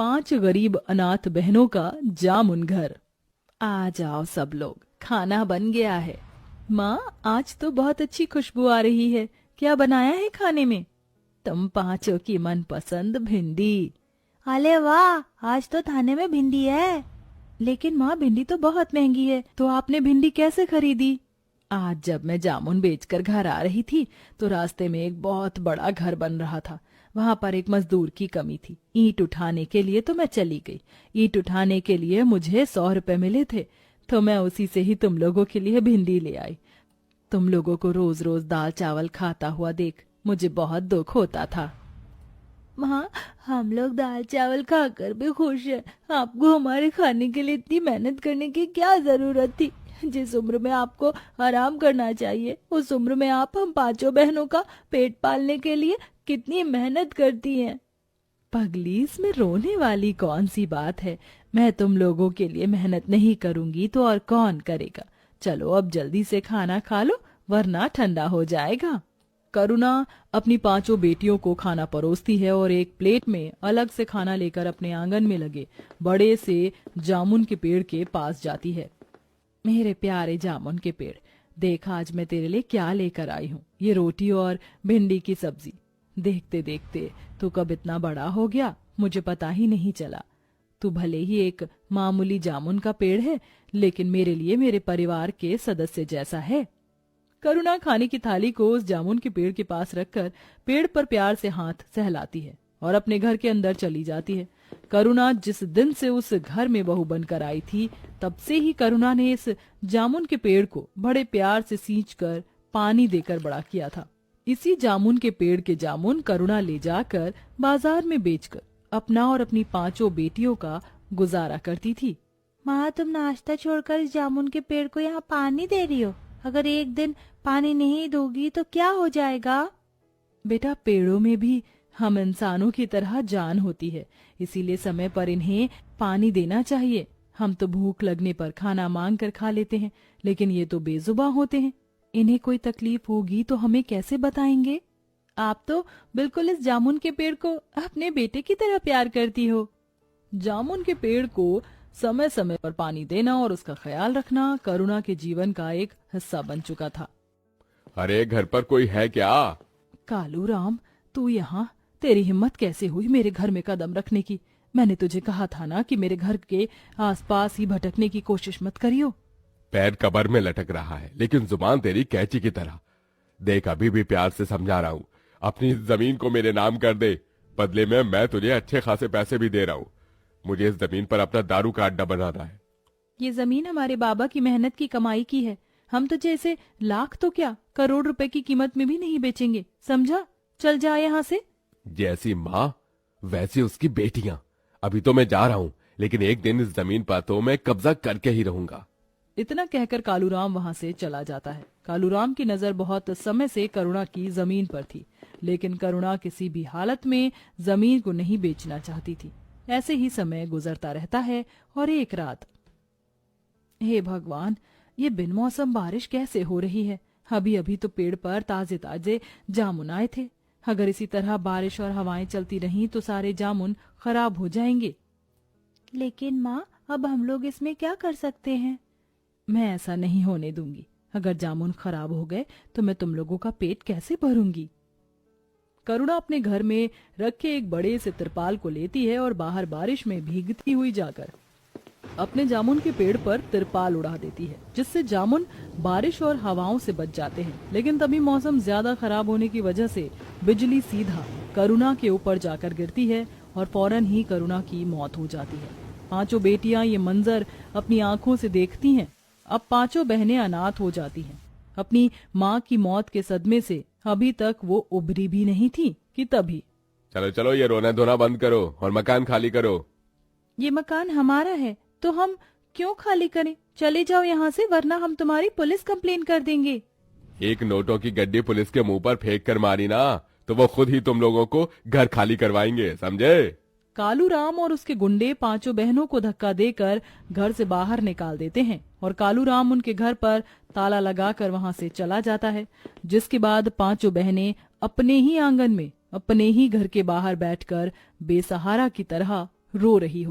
5 गरीब अनाथ बहनों का जामुन घर। आ जाओ सब लोग, खाना बन गया है। माँ, आज तो बहुत अच्छी खुशबू आ रही है। क्या बनाया है खाने में? तुम पांचों की मनपसंद भिंडी। अरे वाह, आज तो खाने में भिंडी है। लेकिन माँ, भिंडी तो बहुत महंगी है, तो आपने भिंडी कैसे खरीदी? आज जब मैं जामुन बेचकर घर आ रही थी तो रास्ते में एक बहुत बड़ा घर बन रहा था। वहां पर एक मजदूर की कमी थी। ईंट उठाने के लिए तो मैं चली गई। ईंट उठाने के लिए मुझे 100 रुपए मिले थे, तो मैं उसी से ही तुम लोगों के लिए भिंडी ले आई। तुम लोगों को रोज रोज दाल चावल खाता हुआ देख मुझे बहुत दुख होता था। माँ, हम लोग दाल चावल खाकर भी खुश हैं। आपको हमारे खाने के लिए इतनी मेहनत करने की क्या जरूरत थी? जिस उम्र में आपको आराम करना चाहिए, उस उम्र में आप हम पांचों बहनों का पेट पालने के लिए कितनी मेहनत करती हैं। पगली, इसमें रोने वाली कौन सी बात है? मैं तुम लोगों के लिए मेहनत नहीं करूंगी तो और कौन करेगा? चलो अब जल्दी से खाना खा लो, वरना ठंडा हो जाएगा। करुणा अपनी पांचों बेटियों को खाना परोसती है और एक प्लेट में अलग से खाना लेकर अपने आंगन में लगे बड़े से जामुन के पेड़ के पास जाती है। मेरे प्यारे जामुन के पेड़, देख आज मैं तेरे लिए क्या लेकर आई हूँ। ये रोटी और भिंडी की सब्जी। देखते देखते तू कब इतना बड़ा हो गया, मुझे पता ही नहीं चला। तू भले ही एक मामूली जामुन का पेड़ है, लेकिन मेरे लिए मेरे परिवार के सदस्य जैसा है। करुणा खाने की थाली को उस जामुन के पेड़ के पास रखकर पेड़ पर प्यार से हाथ सहलाती है और अपने घर के अंदर चली जाती है। करुणा जिस दिन से उस घर में बहू बनकर आई थी, तब से ही करुणा ने इस जामुन के पेड़ को बड़े प्यार से सींचकर पानी देकर बड़ा किया था। इसी जामुन के पेड़ के जामुन करुणा ले जाकर बाजार में बेचकर अपना और अपनी पांचों बेटियों का गुजारा करती थी। माँ, तुम नाश्ता छोड़कर इस जामुन के पेड़ को यहाँ पानी दे रही हो। अगर एक दिन पानी नहीं दोगी तो क्या हो जाएगा? बेटा, पेड़ों में भी हम इंसानों की तरह जान होती है, इसीलिए समय पर इन्हें पानी देना चाहिए। हम तो भूख लगने पर खाना मांग कर खा लेते हैं, लेकिन ये तो बेजुबान होते हैं। इन्हें कोई तकलीफ होगी तो हमें कैसे बताएंगे? आप तो बिल्कुल इस जामुन के पेड़ को अपने बेटे की तरह प्यार करती हो। जामुन के पेड़ को समय समय पर पानी देना और उसका ख्याल रखना करुणा के जीवन का एक हिस्सा बन चुका था। अरे घर पर कोई है क्या? कालू राम, तू यहाँ? तेरी हिम्मत कैसे हुई मेरे घर में कदम रखने की? मैंने तुझे कहा था ना कि मेरे घर के आसपास ही भटकने की कोशिश मत करियो। पैर कबर में लटक रहा है, लेकिन जुबान तेरी कैंची की तरह। देख, अभी भी प्यार से समझा रहा हूँ, अपनी जमीन को मेरे नाम कर दे। बदले में मैं तुझे अच्छे खासे पैसे भी दे रहा हूँ। मुझे इस जमीन पर अपना दारू का अड्डा बनाना है। ये जमीन हमारे बाबा की मेहनत की कमाई की है। हम तुझे इसे लाख तो क्या, करोड़ रुपए की कीमत में भी नहीं बेचेंगे, समझा? चल जा यहाँ से। जैसी माँ वैसी उसकी बेटियां। अभी तो मैं जा रहा हूँ, लेकिन एक दिन इस जमीन पर तो मैं कब्जा करके ही रहूंगा। इतना कहकर कालूराम वहां से चला जाता है। कालूराम की नजर बहुत समय से करुणा की जमीन पर थी, लेकिन करुणा किसी भी हालत में जमीन को नहीं बेचना चाहती थी। ऐसे ही समय गुजरता रहता है और एक रात, हे भगवान, ये बिन मौसम बारिश कैसे हो रही है? अभी अभी तो पेड़ पर ताजे ताजे जामुन आए थे। अगर इसी तरह बारिश और हवाएं चलती रहीं तो सारे जामुन खराब हो जाएंगे। लेकिन माँ, अब हम लोग इसमें क्या कर सकते हैं? मैं ऐसा नहीं होने दूंगी। अगर जामुन खराब हो गए तो मैं तुम लोगों का पेट कैसे भरूंगी? करुणा अपने घर में रखे एक बड़े से तिरपाल को लेती है और बाहर बारिश में भीगती हुई जाकर अपने जामुन के पेड़ पर तिरपाल उड़ा देती है, जिससे जामुन बारिश और हवाओं से बच जाते हैं। लेकिन तभी मौसम ज्यादा खराब होने की वजह से बिजली सीधा करुणा के ऊपर जाकर गिरती है और फौरन ही करुणा की मौत हो जाती है। पांचों बेटियां ये मंजर अपनी आंखों से देखती हैं। अब पांचों बहनें अनाथ हो जाती हैं। अपनी माँ की मौत के सदमे से अभी तक वो उभरी भी नहीं थी कि तभी, चलो चलो, ये रोना धोना बंद करो और मकान खाली करो। ये मकान हमारा है तो हम क्यों खाली करें? चले जाओ यहाँ से, वरना हम तुम्हारी पुलिस कंप्लेन कर देंगे। एक नोटों की गड्डी पुलिस के मुंह पर फेंक कर मारी ना, तो वो खुद ही तुम लोगों को घर खाली करवाएंगे, समझे? कालूराम और उसके गुंडे पांचों बहनों को धक्का देकर घर से बाहर निकाल देते हैं और कालूराम उनके घर पर ताला लगाकर वहां से चला जाता है। जिसके बाद पांचों बहनें अपने ही आंगन में, अपने ही घर के बाहर बैठकर बेसहारा की तरह रो रही हो।